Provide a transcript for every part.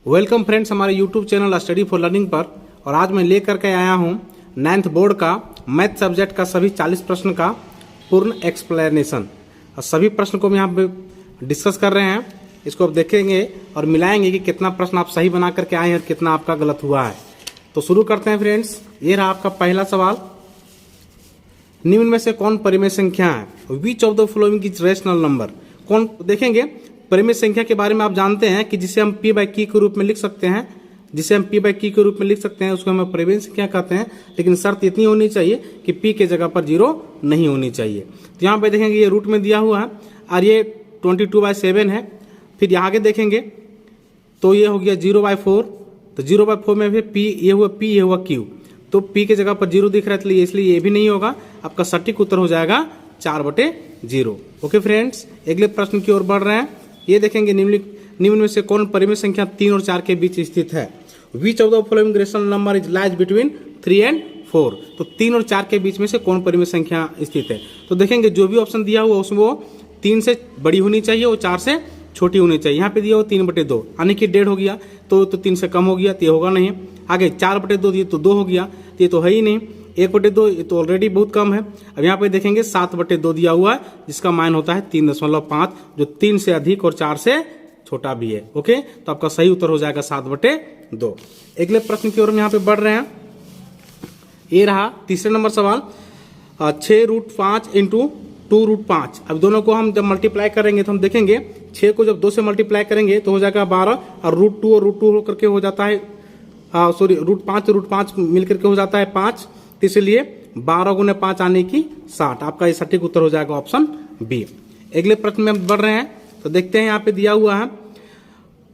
Welcome friends हमारे YouTube channel study for learning पर। और आज मैं लेकर के आया हूं 9th बोर्ड का मैथ सब्जेक्ट का सभी 40 प्रश्न का पूर्ण एक्सप्लेनेशन। और सभी प्रश्न को हम यहाँ पे डिस्कस कर रहे हैं। इसको आप देखेंगे और मिलाएंगे कि कितना प्रश्न आप सही बना करके आए हैं और कितना आपका गलत हुआ है। तो शुरू करते हैं फ्रेंड्स। ये रहा आपका पहला सवाल। निम्न में से कौन परिमेय संख्या है? Which of the following is rational number? कौन देखेंगे? परिमेय संख्या के बारे में आप जानते हैं कि जिसे हम p बाई की के रूप में लिख सकते हैं, जिसे हम p बाई की के रूप में लिख सकते हैं उसको हम परिमेय संख्या कहते हैं। लेकिन शर्त इतनी होनी चाहिए कि p के जगह पर 0 नहीं होनी चाहिए। तो यहाँ पे देखेंगे ये रूट में दिया हुआ है और ये 22/7 है। फिर यहाँ आगे देखेंगे तो ये हो गया 0/4। तो 0/4 में फिर p ये हुआ p ये हुआ q। तो p के जगह पर 0 दिख रहा है इसलिए ये भी नहीं होगा। आपका सटीक उत्तर हो जाएगा 4/0। ओके फ्रेंड्स, अगले प्रश्न की ओर बढ़ रहे हैं। ये देखेंगे निम्न में से कौन परिमेय संख्या 3 और 4 के बीच स्थित है? Which of the following rational number is lies between 3 and 4? तो 3 और 4 के बीच में से कौन परिमेय संख्या स्थित है? तो देखेंगे जो भी ऑप्शन दिया हुआ उसमें वो 3 से बड़ी होनी चाहिए और 4 से छोटी होनी चाहिए। यहाँ पे दिया हुआ 3/2 यानी कि 1.5 हो गया तो 3 से कम हो गया तो ये होगा नहीं। आगे 4/2 दिए तो 2 हो गया तो ये तो है ही नहीं। 1/2 ये तो ऑलरेडी बहुत कम है। अब यहाँ पे देखेंगे 7/2 दिया हुआ है जिसका मान होता है 3.5 जो 3 से अधिक और 4 से छोटा भी है। ओके, तो आपका सही उत्तर हो जाएगा 7/2। अगले प्रश्न की ओर हम यहाँ पे बढ़ रहे हैं। ये रहा तीसरे नंबर सवाल। 6√5 इंटू 2√5। अब दोनों को हम जब मल्टीप्लाई करेंगे तो हम देखेंगे 6 को जब 2 से मल्टीप्लाई करेंगे तो हो जाएगा 12 और √2 और √2 होकर के हो जाता है √5 मिलकर के हो जाता है 5। तो इसलिए 12 गुने 5 आने की 60। आपका ये सटीक उत्तर हो जाएगा ऑप्शन बी। अगले प्रश्न में हम बढ़ रहे हैं तो देखते हैं यहाँ पे दिया हुआ है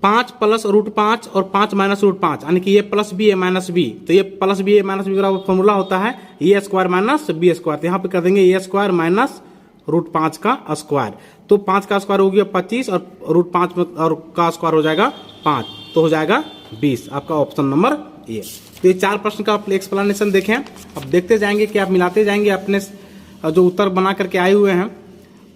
5 + √5 और 5 - √5 यानी कि ये प्लस बी है माइनस बी। तो ये प्लस बी है माइनस बी का फॉर्मूला होता है a² - b²। तो यहाँ पे कर देंगे a² - √5 का स्क्वायर। तो 5 का स्क्वायर हो गया 25 और √5 और का स्क्वायर हो जाएगा 5 तो हो जाएगा 20। आपका ऑप्शन नंबर ए। तो ये 4 प्रश्न का आप एक्सप्लेनेशन देखें। अब देखते जाएंगे कि आप मिलाते जाएंगे अपने जो उत्तर बना करके आए हुए हैं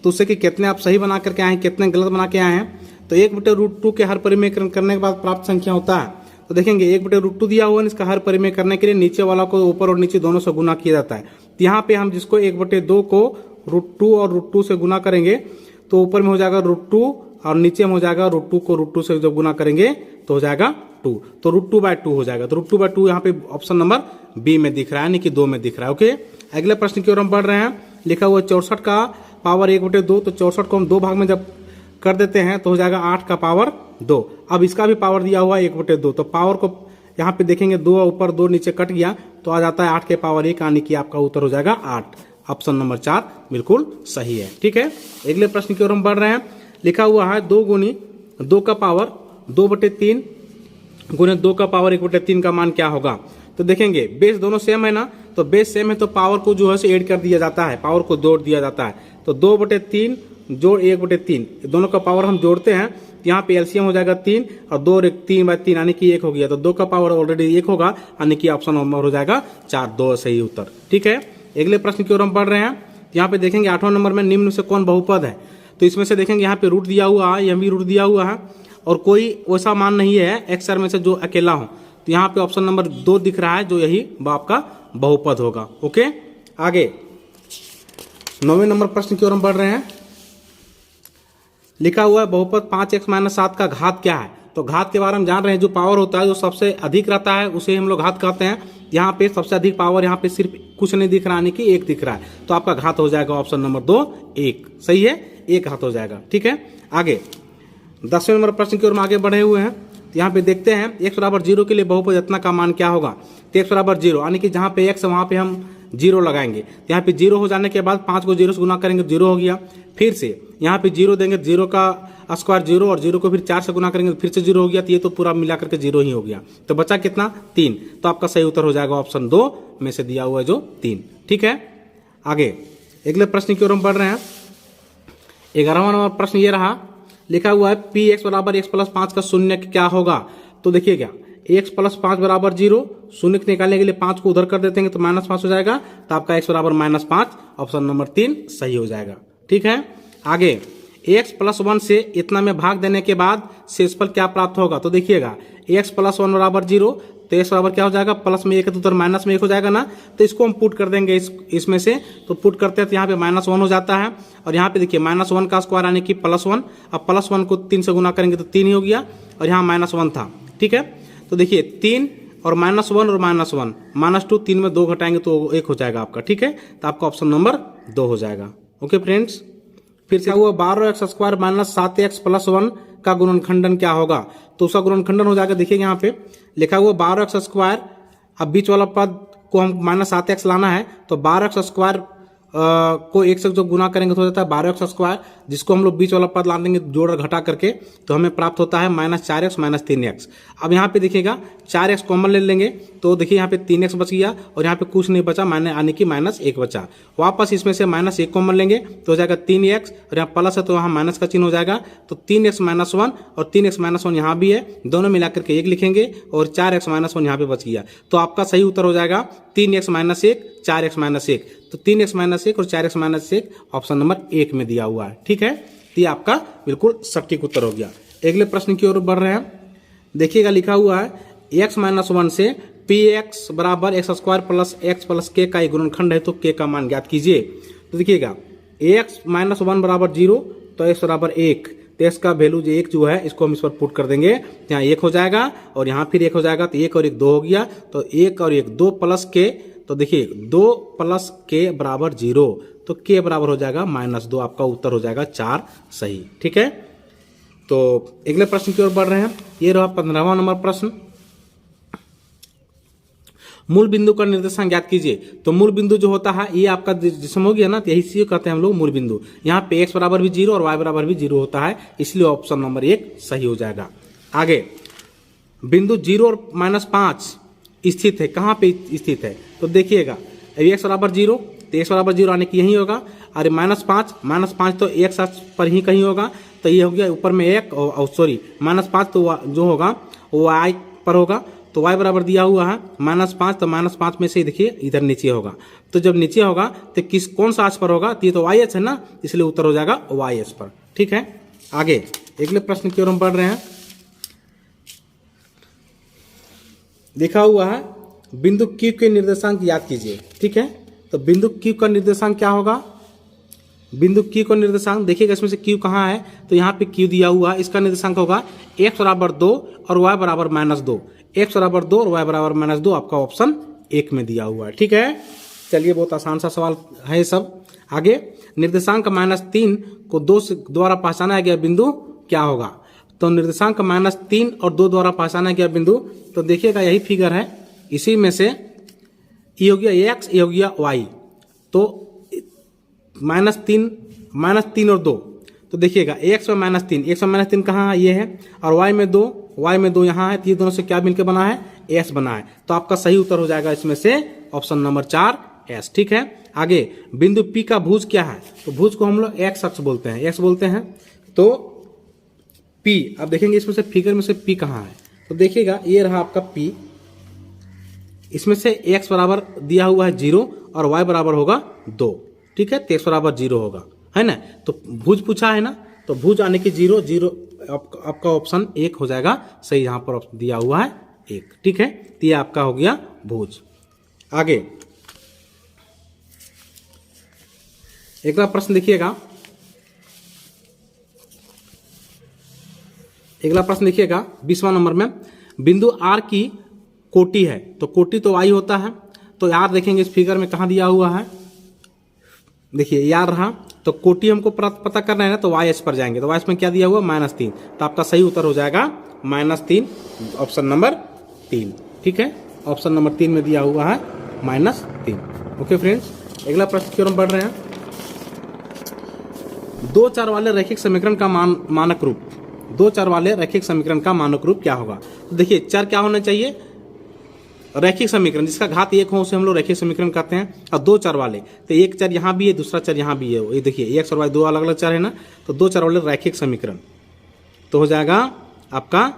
तो उससे कि कितने आप सही बना करके आए हैं कितने गलत बना के आए हैं। तो 1/√2 के हर परिमेयकरण करने के बाद प्राप्त संख्या होता है। तो देखेंगे 1/√2 दिया हुआ है, इसका हर परिमेय करने के लिए नीचे वाला को ऊपर और नीचे दोनों से गुना किया जाता है। तो यहाँ पे हम जिसको 1/2 को √2 और √2 से गुना करेंगे तो ऊपर में हो जाएगा √2 और नीचे में हो जाएगा √2 को √2 से जब गुना करेंगे तो हो जाएगा 2। तो √2/2 हो जाएगा। तो √2/2 यहाँ पे ऑप्शन नंबर बी में दिख रहा है, यानी कि 2 में दिख रहा है। ओके, अगले प्रश्न की ओर हम बढ़ रहे हैं। लिखा हुआ 64 का पावर 1/2। तो 64 को हम 2 भाग में जब कर देते हैं तो हो जाएगा 8 का पावर 2। अब इसका भी पावर दिया हुआ है 1/2। तो पावर को यहाँ पे देखेंगे 2 ऊपर 2 नीचे कट गया तो आ जाता है 8 के पावर 1 यानी कि आपका उत्तर हो जाएगा 8। ऑप्शन नंबर 4 बिल्कुल सही है। ठीक है, अगले प्रश्न की ओर हम बढ़ रहे हैं। लिखा हुआ है 2 गुनी 2 का पावर 2/3 गुने 2 का पावर 1/3 का मान क्या होगा? तो देखेंगे बेस दोनों सेम है ना, तो बेस सेम है तो पावर को जो है ऐड कर दिया जाता है, पावर को जोड़ दिया जाता है। तो 2/3 जोड़ 1/3 दोनों का पावर हम जोड़ते हैं। यहाँ पे एलसीएम हो जाएगा 3 और 2 और 3/3 यानी कि 1 हो गया। तो 2 का पावर ऑलरेडी 1 होगा यानी कि ऑप्शन नंबर हो जाएगा 4, 2 सही उत्तर। ठीक है, अगले प्रश्न की ओर हम बढ़ रहे हैं। यहाँ पे देखेंगे 8वां नंबर में निम्न से कौन बहुपद है? तो इसमें से देखेंगे यहाँ पे रूट दिया हुआ है, यहाँ भी रूट दिया हुआ है और कोई वैसा मान नहीं है x में से जो अकेला हो। तो यहाँ पे ऑप्शन नंबर 2 दिख रहा है जो यही आपका बहुपद होगा। ओके, आगे 9वें नंबर प्रश्न की ओर हम बढ़ रहे हैं। लिखा हुआ है बहुपद 5x - 7 का घात क्या है? तो घात के बारे में जान रहे हैं। जो पावर होता है जो सबसे अधिक रहता है उसे हम लोग घात कहते हैं। यहाँ पे सबसे अधिक पावर यहाँ पे सिर्फ कुछ नहीं दिख रहा, यानी कि 1 दिख रहा है। तो आपका घात हो जाएगा ऑप्शन नंबर 2 1। सही है, 1 घात हो जाएगा। ठीक है, आगे 10वें नंबर प्रश्न की ओर हम आगे बढ़े हुए हैं। यहाँ पे देखते हैं x = 0 के लिए बहुपद रत्ना का मान क्या होगा? तो x = 0 यानी कि जहाँ पे x है वहाँ पे हम 0 लगाएंगे। तो यहाँ पे 0 हो जाने के बाद 5 को 0 से गुना करेंगे 0 हो गया। फिर से यहाँ पे 0 देंगे, 0 का स्क्वायर 0 और 0 को फिर 4 से गुना करेंगे फिर से 0 हो गया। तो ये तो पूरा मिला करके 0 ही हो गया। तो बचा कितना? 3। तो आपका सही उत्तर हो जाएगा ऑप्शन 2 में से दिया हुआ है जो 3। ठीक है, आगे अगले प्रश्न की ओर हम बढ़ रहे हैं। 11वां नंबर प्रश्न ये रहा। लिखा हुआ है px = x + 5 का शून्य क्या होगा? तो देखिए क्या x + 5 = 0। शून्य निकालने के लिए 5 को उधर कर देते हैं तो -5 हो जाएगा। तो आपका x = -5 ऑप्शन नंबर 3 सही हो जाएगा। ठीक है, आगे x प्लस 1 से इतना में भाग देने के बाद शेषफल क्या प्राप्त होगा, तो देखिएगा x प्लस 1 बराबर 0, तो x बराबर क्या हो जाएगा, प्लस में 1 है तो उधर माइनस में 1 हो जाएगा ना, तो इसको हम पुट कर देंगे इसमें से, तो पुट करते हैं तो यहाँ पे -1 हो जाता है, और यहाँ पे देखिए -1 का स्क्वायर यानी कि +1, अब +1 को 3 से गुना करेंगे तो 3 ही हो गया, और यहाँ -1 था, ठीक है। तो देखिए 3 और -1 और -1 -2, 3 में 2 घटाएंगे तो 1 हो जाएगा आपका, ठीक है। तो आपका ऑप्शन नंबर 2 हो जाएगा। ओके फ्रेंड्स, फिर से हुआ 12x स्क्वायर -7x प्लस 1 का गुणनखंडन क्या होगा, तो उसका गुणनखंडन हो जाएगा। देखिए यहाँ पे लिखा हुआ 12x स्क्वायर, अब बीच वाला पद को हम -7x लाना है, तो 12x स्क्वायर को 1 से जो गुना करेंगे तो हो जाता है 12x स्क्वायर, जिसको हम लोग बीच वाला पद ला देंगे जोड़ और घटा करके, तो हमें प्राप्त होता है -4x -3x। अब यहाँ पे देखिएगा 4x कॉमन ले लेंगे, तो देखिए यहाँ पे 3x बच गया, और यहाँ पे कुछ नहीं बचा, माने यानी कि -1 बचा। वापस इसमें से -1 कॉमन लेंगे तो हो जाएगा 3x, और यहाँ प्लस है तो यहाँ माइनस का चिन्ह हो जाएगा, तो 3x -1 और 3x -1 यहाँ भी है, दोनों मिलाकर के 1 लिखेंगे, और 4x -1 यहाँ पे बच गया। तो आपका सही उत्तर हो जाएगा 3x -1 4x -1, तो 3x -1 और 4x -1 ऑप्शन नंबर 1 में दिया हुआ है, ठीक है। तो ये आपका बिल्कुल सटीक उत्तर हो गया। अगले प्रश्न की ओर बढ़ रहे हैं। देखिएगा लिखा हुआ है x -1 से px बराबर x square plus x plus k का एक गुणनखंड है, तो k का मान ज्ञात कीजिए। तो देखिएगा x -1 बराबर 0, तो x बराबर 1, तो x का वैल्यू जो 1 जो है इसको हम इस पर पुट कर देंगे, यहाँ 1 हो जाएगा, और यहाँ फिर 1 हो जाएगा, तो 1 और 1 2 हो गया, तो 1 और 1 2 प्लस k, तो देखिए 2 प्लस k बराबर 0, तो k बराबर हो जाएगा -2, आपका उत्तर हो जाएगा 4 सही, ठीक है। तो अगले प्रश्न की ओर बढ़ रहे हैं। ये रहा 15वां नंबर प्रश्न। मूल बिंदु का निर्देशांक ज्ञात कीजिए। तो मूल बिंदु जो होता है ये आपका जिसम हो गया ना, तो यही से कहते हैं हम लोग मूल बिंदु। यहाँ पे x बराबर भी 0 और y बराबर भी 0 होता है, इसलिए ऑप्शन नंबर 1 सही हो जाएगा। आगे बिंदु 0 और -5 स्थित है, कहाँ पे स्थित है, तो देखिएगा x बराबर 0, तो x बराबर 0 आने की यही होगा, अरे -5 तो x अक्ष पर ही कहीं होगा, तो ये हो गया ऊपर में 1 और सॉरी -5 तो जो होगा वो y पर होगा, तो y बराबर दिया हुआ है -5, तो -5 में से देखिए इधर नीचे होगा, तो जब नीचे होगा तो कौन सा अक्ष पर होगा, तो ये तो y है ना, इसलिए उत्तर हो जाएगा y अक्ष पर, ठीक है। आगे अगले प्रश्न की ओर हम बढ़ रहे हैं। लिखा हुआ है बिंदु Q के निर्देशांक याद कीजिए, ठीक है। तो बिंदु Q का निर्देशांक क्या होगा, बिंदु Q का निर्देशांक देखिएगा, इसमें से Q कहाँ है, तो यहाँ पे Q दिया हुआ है, इसका निर्देशांक होगा x बराबर 2 और y बराबर -2, x बराबर 2 और y बराबर -2, आपका ऑप्शन 1 में दिया हुआ है, ठीक है। चलिए बहुत आसान सा सवाल है सब। आगे निर्देशांक -3 को 2 द्वारा पहचाना गया बिंदु क्या होगा, तो निर्देशांक -3 और 2 द्वारा पहचाना गया बिंदु, तो देखिएगा यही फिगर है, इसी में से ये हो गया x, ये हो गया y, तो -3 और 2, तो देखिएगा x में -3 कहाँ है, ये है, और y में 2 यहाँ है, तो ये दोनों से क्या मिलकर बना है, s बना है, तो आपका सही उत्तर हो जाएगा इसमें से ऑप्शन नंबर 4 s, ठीक है। आगे बिंदु P का भुज क्या है, तो भुज को हम लोग x अक्ष बोलते हैं, तो P, अब देखेंगे इसमें से फिगर में से P कहाँ है, तो देखिएगा ये रहा आपका P, इसमें से x बराबर दिया हुआ है 0 और y बराबर होगा 2, ठीक है, तो x बराबर 0 होगा, है ना, तो भुज पूछा है ना, तो भुज आने की 0 आपका ऑप्शन 1 हो जाएगा सही, यहाँ पर दिया हुआ है 1, ठीक है, तो ये आपका हो गया भुज। आगे अगला प्रश्न देखिएगा, अगला प्रश्न देखिएगा 20वां नंबर में, बिंदु R की कोटि है, तो कोटि तो y होता है, तो यार देखेंगे इस फिगर में कहाँ दिया हुआ है, देखिए यार रहा, तो कोटि हमको पता करना है ना, तो y पर जाएंगे, तो y में क्या दिया हुआ -3, तो आपका सही उत्तर हो जाएगा -3, ऑप्शन नंबर 3, ठीक है, ऑप्शन नंबर 3 में दिया हुआ है -3। ओके फ्रेंड्स, अगला प्रश्न की ओर हम बढ़ रहे हैं। 2 चर वाले रैखिक समीकरण का मानक रूप, 2 चर वाले रैखिक समीकरण का मानक रूप क्या होगा, तो देखिए चर क्या होना चाहिए, रैखिक समीकरण जिसका घात 1 हो उसे हम लोग रैखिक समीकरण कहते हैं, और 2 चर वाले, तो एक चर यहाँ भी है, दूसरा चर यहाँ भी है, ये देखिए x और y 2 अलग अलग चर है ना, तो 2 चर वाले रैखिक समीकरण, तो हो जाएगा आपका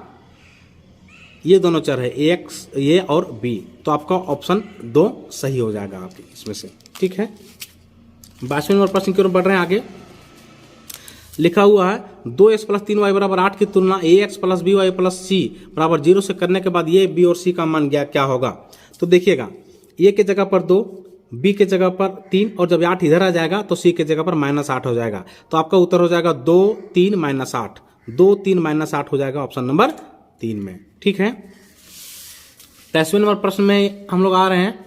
ये दोनों चर है x ये और b, तो आपका ऑप्शन 2 सही हो जाएगा आपके इसमें से, ठीक है। 22वें नंबर प्रश्न की ओर बढ़ रहे हैं आगे। लिखा हुआ है 2x प्लस 3y बराबर 8 की तुलना ax plus by plus c बराबर 0 से करने के बाद ये b और c का मान क्या होगा। तो देखिएगा a के जगह पर 2, b के जगह पर 3 और जब 8 इधर आ जाएगा तो c के जगह पर -8 हो जाएगा। तो आपका उत्तर हो जाएगा 2 3 -8, 2 3 -8 हो जाएगा ऑप्शन नंबर 3 में। ठीक है, 23वें नंबर प्रश्न में हम लोग आ रहे हैं।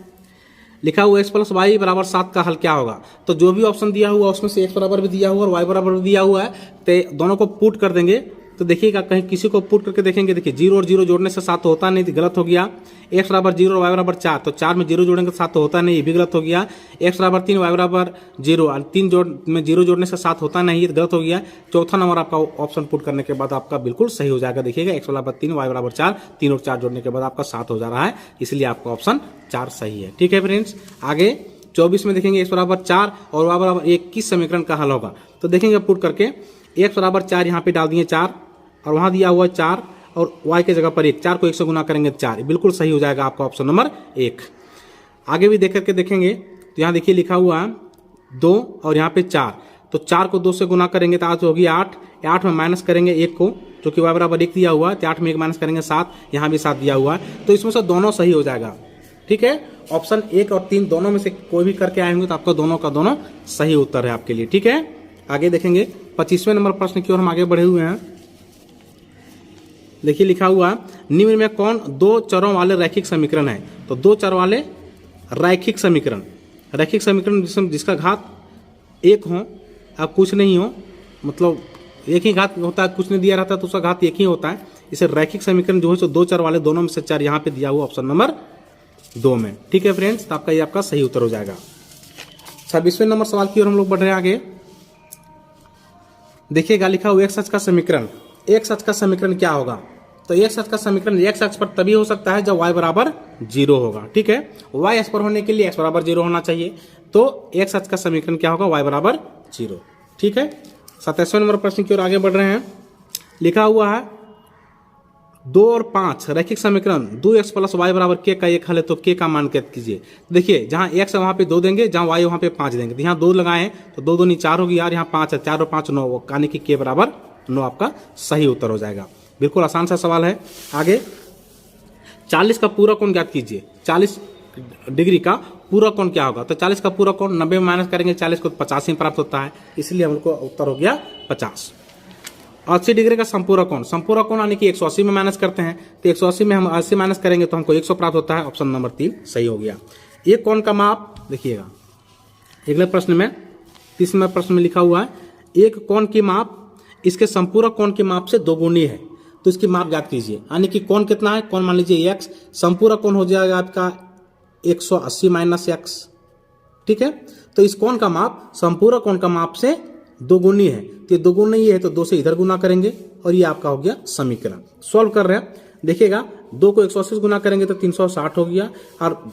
लिखा हुआ x प्लस वाई बराबर 7 का हल क्या होगा। तो जो भी ऑप्शन दिया हुआ उसमें से x बराबर भी दिया हुआ और y बराबर भी दिया हुआ है, तो दोनों को पुट कर देंगे। तो देखिएगा कहीं किसी को पुट करके देखेंगे, देखिए 0 और 0 जोड़ने से 7 होता नहीं, गलत हो गया। x बराबर 0 और y बराबर 4, तो 4 में 0 जोड़ेंगे तो 7 होता नहीं, ये भी गलत हो गया। x बराबर 3 y बराबर 0 और 3 में 0 जोड़ने से 7 होता नहीं, ये गलत हो गया। चौथा नंबर आपका ऑप्शन पुट करने के बाद आपका बिल्कुल सही हो जाएगा। देखिएगा x बराबर 3 y बराबर 4, 3 और 4 जोड़ने के बाद आपका 7 हो जा रहा है, इसलिए आपका ऑप्शन 4 सही है। ठीक है फ्रेंड्स, आगे 24 में देखेंगे x बराबर 4 और y बराबर 1 किस समीकरण का हल होगा। तो देखेंगे पुट करके x बराबर 4 यहाँ पे डाल दिए 4 और वहां दिया हुआ 4 और y के जगह पर 1, 4 को 1 से गुना करेंगे 4, बिल्कुल सही हो जाएगा आपका ऑप्शन नंबर 1। आगे भी देख करके देखेंगे तो यहाँ देखिए लिखा हुआ है 2 और यहाँ पे 4, तो 4 को 2 से गुना करेंगे तो आज होगी 8, 8 में माइनस करेंगे 1 को, जो कि y बराबर 1 दिया हुआ है, तो 8 में 1 माइनस करेंगे 7, यहाँ भी 7 दिया हुआ है, तो इसमें से दोनों सही हो जाएगा। ठीक है, ऑप्शन 1 और 3 दोनों में से कोई भी करके आए होंगे तो आपका दोनों का दोनों सही उत्तर है आपके लिए। ठीक है, आगे देखेंगे 25वें नंबर प्रश्न की ओर हम आगे बढ़े हुए हैं। देखिए लिखा हुआ निम्न में कौन 2 चरों वाले रैखिक समीकरण है। तो 2 चर वाले रैखिक समीकरण, रैखिक समीकरण जिसका घात 1 हो अब कुछ नहीं हो, मतलब एक ही घात होता है, कुछ नहीं दिया रहता तो उसका घात 1 ही होता है। इसे रैखिक समीकरण जो है 2 चर वाले, दोनों में से 4 यहाँ पे दिया हुआ ऑप्शन नंबर 2 में। ठीक है फ्रेंड्स, तो आपका ये आपका सही उत्तर हो जाएगा। 26वें नंबर सवाल की ओर हम लोग बढ़ रहे हैं आगे। देखिएगा लिखा हुआ x अक्ष का समीकरण, x अक्ष का समीकरण क्या होगा। तो x अक्ष का समीकरण x अक्ष पर तभी हो सकता है जब y बराबर 0 होगा। ठीक है, y अक्ष पर होने के लिए x बराबर 0 होना चाहिए, तो x अक्ष का समीकरण क्या होगा, y बराबर 0। ठीक है, 27वें नंबर प्रश्न की ओर आगे बढ़ रहे हैं। लिखा हुआ है 2 और 5 रैखिक समीकरण 2x प्लस y बराबर k का एक हल है, तो k का मान ज्ञात कीजिए। देखिए जहां x है वहां पे 2 देंगे, जहां y वहां पे 5 देंगे, तो यहाँ 2 लगाए तो 2 2 4 होगी यार, यहाँ 5 है, 4 और 5 9, यानी कि k बराबर 9 आपका सही उत्तर हो जाएगा। बिल्कुल आसान सा सवाल है। आगे 40 का पूरा कोण ज्ञात कीजिए। 40 डिग्री का पूरा कोण क्या होगा। तो 40 का पूरा कोण 90 में माइनस करेंगे 40 को, 85 में प्राप्त होता है, इसलिए हमको उत्तर हो गया 50। 80 डिग्री का संपूरक कोण, संपूरक कोण यानी कि 180 में माइनस करते हैं, तो 180 में हम 80 माइनस करेंगे तो हमको 100 प्राप्त होता है, ऑप्शन नंबर 3 सही हो गया। एक कोण का माप देखिएगा अगले प्रश्न में, 30 नंबर प्रश्न में लिखा हुआ है एक कोण की माप इसके संपूरक कोण की माप से दोगुनी है, तो इसकी माप ज्ञात कीजिए। यानी कि कोण कितना है, कोण मान लीजिए x, संपूरक कोण हो जाएगा आपका 180 माइनस x। ठीक है, तो इस कोण का माप संपूरक कोण का माप से दोगुनी है, तो ये दोगुनी है तो 2 से इधर गुना करेंगे और ये आपका हो गया समीकरण। सॉल्व कर रहे हैं, देखिएगा 2 को 180 से गुना करेंगे तो 360 हो गया, और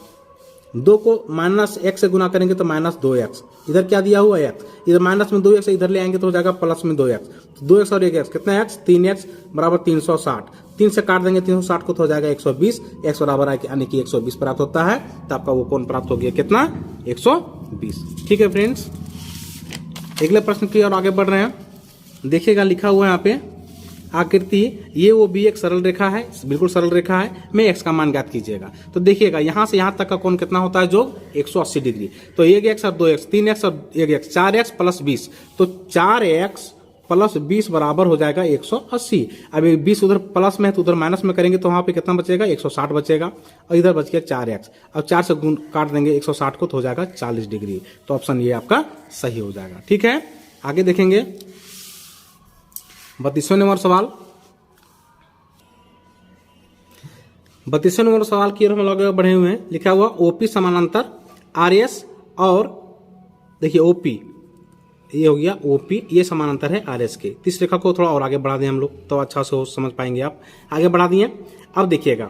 2 को माइनस x से गुना करेंगे तो माइनस 2x, इधर क्या दिया हुआ है x, इधर माइनस में 2x इधर ले आएंगे तो हो जाएगा प्लस में 2x, तो 2x और 1x कितना x, 3x बराबर 360, 3 से काट देंगे 360 को तो हो जाएगा 120, x बराबर यानी कि 120 प्राप्त होता है, तो आपका वो कोण प्राप्त हो गया कितना, 120। ठीक है फ्रेंड्स, अगले प्रश्न की ओर आगे बढ़ रहे हैं। देखिएगा लिखा हुआ है यहाँ पे आकृति ये वो भी एक सरल रेखा है, बिल्कुल सरल रेखा है, में x का मान ज्ञात कीजिएगा। तो देखिएगा यहाँ से यहाँ तक का कोण कितना होता है, जो 180 डिग्री, तो 1x और 2x, 3x और 1x, 4x प्लस 20, तो 4x प्लस 20 बराबर हो जाएगा 180। अब 20 उधर प्लस में है तो उधर माइनस में करेंगे तो वहां पे कितना बचेगा, 160 बचेगा, और इधर बच गया 4x, अब 4 से काट देंगे 160 को तो हो जाएगा 40 डिग्री, तो ऑप्शन ये आपका सही हो जाएगा। ठीक है, आगे देखेंगे 32वें नंबर सवाल। 32वें नंबर सवाल की ओर हम लोग बढ़े हुए हैं। लिखा हुआ ओपी समानांतर आरएस, और देखिए ओपी ये हो गया ओपी, ये समानांतर है आरएस के। इस रेखा को थोड़ा और आगे बढ़ा दें हम लोग तो अच्छा से समझ पाएंगे आप। आगे बढ़ा दिए। अब देखिएगा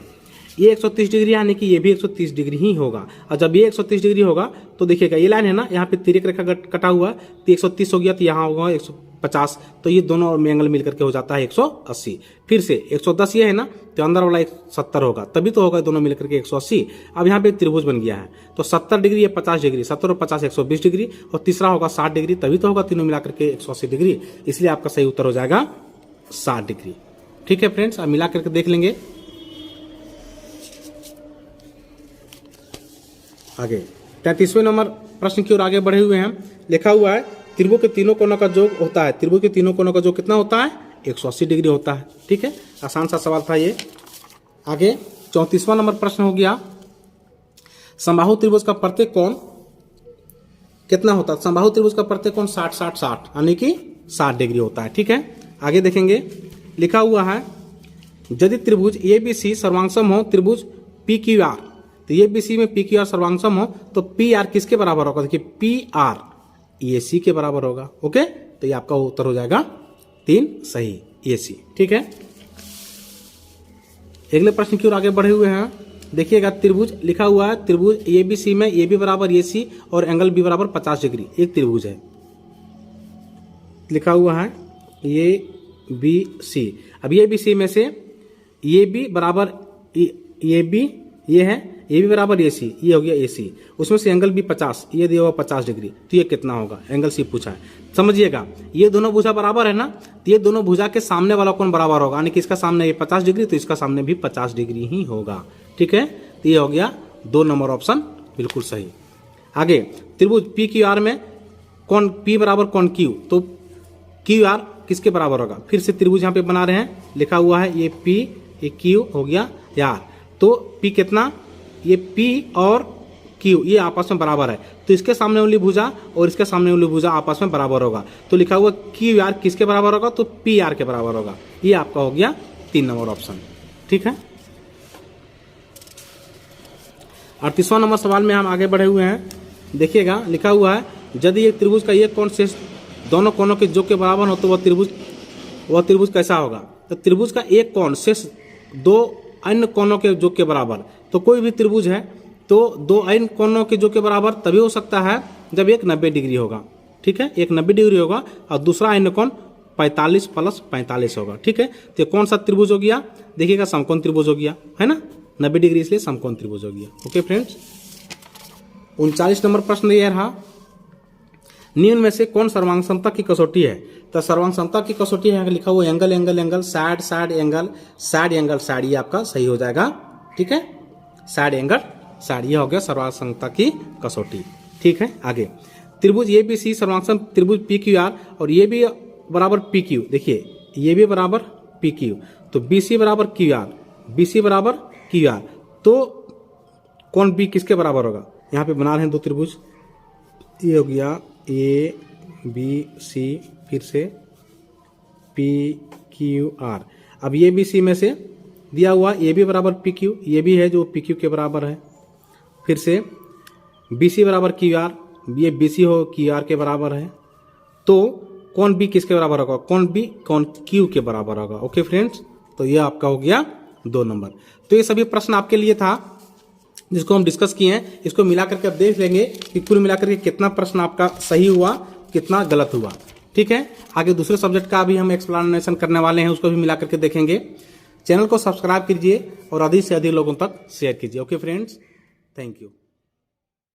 ये 130 डिग्री यानी कि ये भी 130 डिग्री ही होगा। और जब ये 130 डिग्री होगा तो देखिएगा ये लाइन है ना, यहाँ पे तिरक रेखा कटा हुआ है तो 130 हो गया, तो यहाँ होगा 150, तो ये दोनों एंगल मिलकर के हो जाता है 180। फिर से 110 ये है ना, तो अंदर वाला 70 होगा, तभी तो होगा दोनों मिलकर के 180। अब यहाँ पे एक त्रिभुज बन गया है, तो 70 डिग्री ये 50 डिग्री, 70 और 50 120 डिग्री, और तीसरा होगा 60 डिग्री, तभी तो होगा तीनों मिलाकर के 180 डिग्री। इसलिए आपका सही उत्तर हो जाएगा 60 डिग्री। ठीक है फ्रेंड्स, अब मिला करके देख लेंगे आगे। 33वें नंबर प्रश्न की ओर आगे बढ़े हुए हैं। लिखा हुआ है त्रिभुज के तीनों कोनों का योग होता है, त्रिभुज के तीनों कोनों का योग कितना होता है? 180 डिग्री होता है। ठीक है, आसान सा सवाल था ये। आगे 34वां नंबर प्रश्न हो गया, समबाहु त्रिभुज का प्रत्येक कोण कितना होता है? समबाहु त्रिभुज का प्रत्येक कोण 60 60 60 यानी कि 60 डिग्री होता है। ठीक है, आगे देखेंगे। लिखा हुआ है यदि त्रिभुज ABC सर्वांगसम हो त्रिभुज PQR, तो ABC में PQR सर्वांगसम हो तो PR किसके बराबर होगा? देखिए PR AC के बराबर होगा। ओके, तो ये आपका उत्तर हो जाएगा 3 सही, AC। ठीक है, अगले प्रश्न की ओर आगे बढ़े हुए हैं। देखिएगा त्रिभुज लिखा हुआ है, त्रिभुज ABC में AB बराबर AC और एंगल B बराबर 50 डिग्री एक त्रिभुज है। लिखा हुआ है ABC। अब ABC में से AB बराबर AB ये है, AB बराबर AC, ये हो गया AC, उसमें से एंगल B 50, ये दिया हुआ 50 डिग्री, तो ये कितना होगा? एंगल C पूछा है। समझिएगा ये दोनों भुजा बराबर है ना, तो ये दोनों भुजा के सामने वाला कोण बराबर होगा, यानी कि इसका सामने ये 50 डिग्री तो इसका सामने भी 50 डिग्री ही होगा। ठीक है, तो ये हो गया 2 नंबर ऑप्शन बिल्कुल सही। आगे त्रिभुज PQR में कोण P बराबर कोण Q, तो QR किसके बराबर होगा? फिर से त्रिभुज यहाँ पे बना रहे हैं, लिखा हुआ है ये P ये Q हो गया यार, तो P कितना? ये P और Q ये आपस में बराबर है, तो इसके सामने वाली भुजा और इसके सामने वाली भुजा आपस में बराबर होगा, तो लिखा हुआ QR किसके बराबर होगा? तो PR के बराबर होगा। ये आपका हो गया 3 नंबर ऑप्शन। ठीक है, 38वां नंबर सवाल में हम आगे बढ़े हुए हैं। देखिएगा लिखा हुआ है यदि एक त्रिभुज का एक कोण शेष दोनों कोणों के योग के बराबर हो तो वह त्रिभुज कैसा होगा? तो त्रिभुज का एक कोण शेष 2 अन्य कोणों के योग के बराबर, तो कोई भी त्रिभुज है तो 2 अन्य कोणों के योग के बराबर तभी हो सकता है जब एक 90 डिग्री होगा। ठीक है, एक 90 डिग्री होगा और दूसरा अन्य कोण 45 + 45 होगा। ठीक है, तो कौन सा त्रिभुज हो गया? देखिएगा समकोण त्रिभुज हो गया है ना, 90 डिग्री इसलिए समकोण त्रिभुज हो गया। ओके फ्रेंड्स, 39 नंबर प्रश्न ये रहा, निम्न में से कौन सर्वांग समता की कसौटी है? तो सर्वांग समता की कसौटी है, लिखा हुआ angle angle angle, side side angle, side angle side, ये आपका सही हो जाएगा। ठीक है, साइड एंगल साइड, ये हो गया सर्वांग समता की कसौटी। ठीक है, आगे त्रिभुज ABC सर्वांग त्रिभुज PQR और ये भी बराबर PQ, देखिए ये भी बराबर PQ, तो BC बराबर QR, BC बराबर QR, तो कौन B किसके बराबर होगा? यहाँ पे बना रहे हैं 2 त्रिभुज, ये हो गया ABC, फिर से PQR। अब ये BC में से दिया हुआ AB बराबर PQ, ये भी है जो PQ के बराबर है, फिर से BC बराबर QR, ये BC हो QR के बराबर है, तो कौन B किसके बराबर होगा? कौन B कौन Q के बराबर होगा। ओके फ्रेंड्स, तो ये आपका हो गया 2 नंबर। तो ये सभी प्रश्न आपके लिए था जिसको हम डिस्कस किए हैं, इसको मिला करके आप देख लेंगे कि कुल मिलाकर के कितना प्रश्न आपका सही हुआ, कितना गलत हुआ। ठीक है, आगे दूसरे सब्जेक्ट का भी हम एक्सप्लेनेशन करने वाले हैं, उसको भी मिला करके देखेंगे। चैनल को सब्सक्राइब कीजिए और अधिक से अधिक लोगों तक शेयर कीजिए। Okay friends, thank you.